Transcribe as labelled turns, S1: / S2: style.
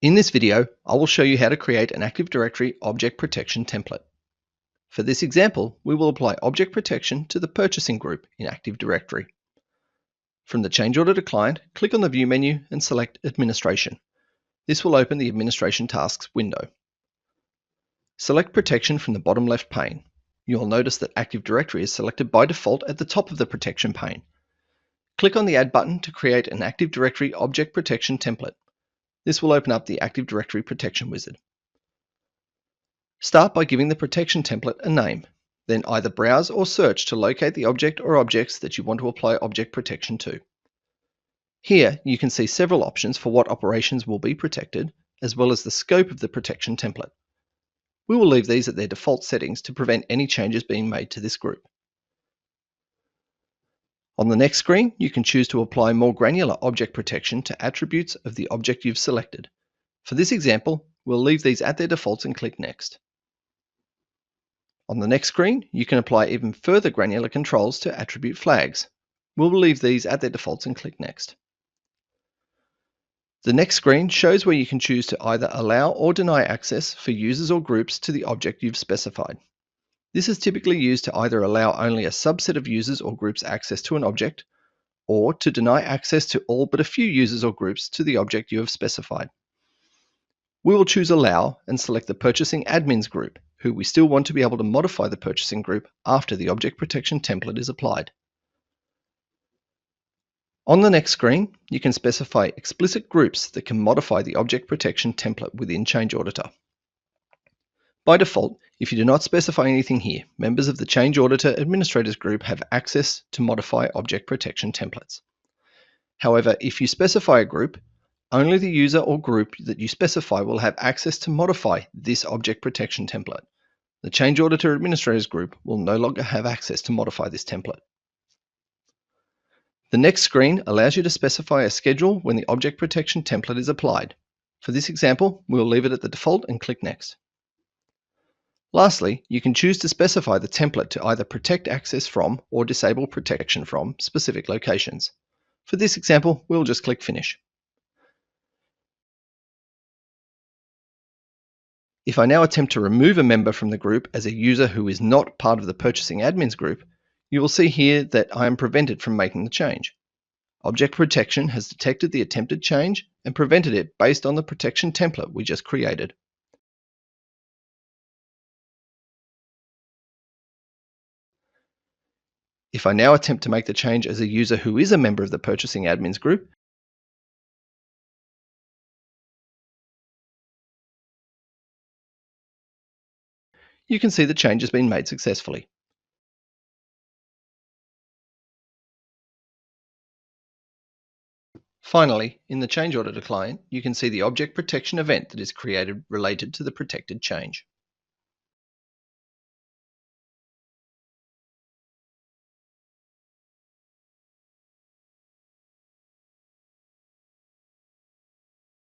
S1: In this video, I will show you how to create an Active Directory object protection template. For this example, we will apply object protection to the purchasing group in Active Directory. From the Change Auditor client, click on the View menu and select Administration. This will open the Administration Tasks window. Select Protection from the bottom left pane. You will notice that Active Directory is selected by default at the top of the protection pane. Click on the Add button to create an Active Directory object protection template. This will open up the Active Directory Protection wizard. Start by giving the protection template a name, then either browse or search to locate the object or objects that you want to apply object protection to. Here you can see several options for what operations will be protected, as well as the scope of the protection template. We will leave these at their default settings to prevent any changes being made to this group. On the next screen, you can choose to apply more granular object protection to attributes of the object you've selected. For this example, we'll leave these at their defaults and click Next. On the next screen, you can apply even further granular controls to attribute flags. We'll leave these at their defaults and click Next. The next screen shows where you can choose to either allow or deny access for users or groups to the object you've specified. This is typically used to either allow only a subset of users or groups access to an object, or to deny access to all but a few users or groups to the object you have specified. We will choose Allow and select the Purchasing Admins group, who we still want to be able to modify the purchasing group after the object protection template is applied. On the next screen, you can specify explicit groups that can modify the object protection template within Change Auditor. By default, if you do not specify anything here, members of the Change Auditor Administrators group have access to modify object protection templates. However, if you specify a group, only the user or group that you specify will have access to modify this object protection template. The Change Auditor Administrators group will no longer have access to modify this template. The next screen allows you to specify a schedule when the object protection template is applied. For this example, we will leave it at the default and click Next. Lastly, you can choose to specify the template to either protect access from or disable protection from specific locations. For this example, we'll just click Finish. If I now attempt to remove a member from the group as a user who is not part of the Purchasing Admins group, you will see here that I am prevented from making the change. Object Protection has detected the attempted change and prevented it based on the protection template we just created. If I now attempt to make the change as a user who is a member of the Purchasing Admins group, you can see the change has been made successfully. Finally, in the Change Auditor client, you can see the object protection event that is created related to the protected change.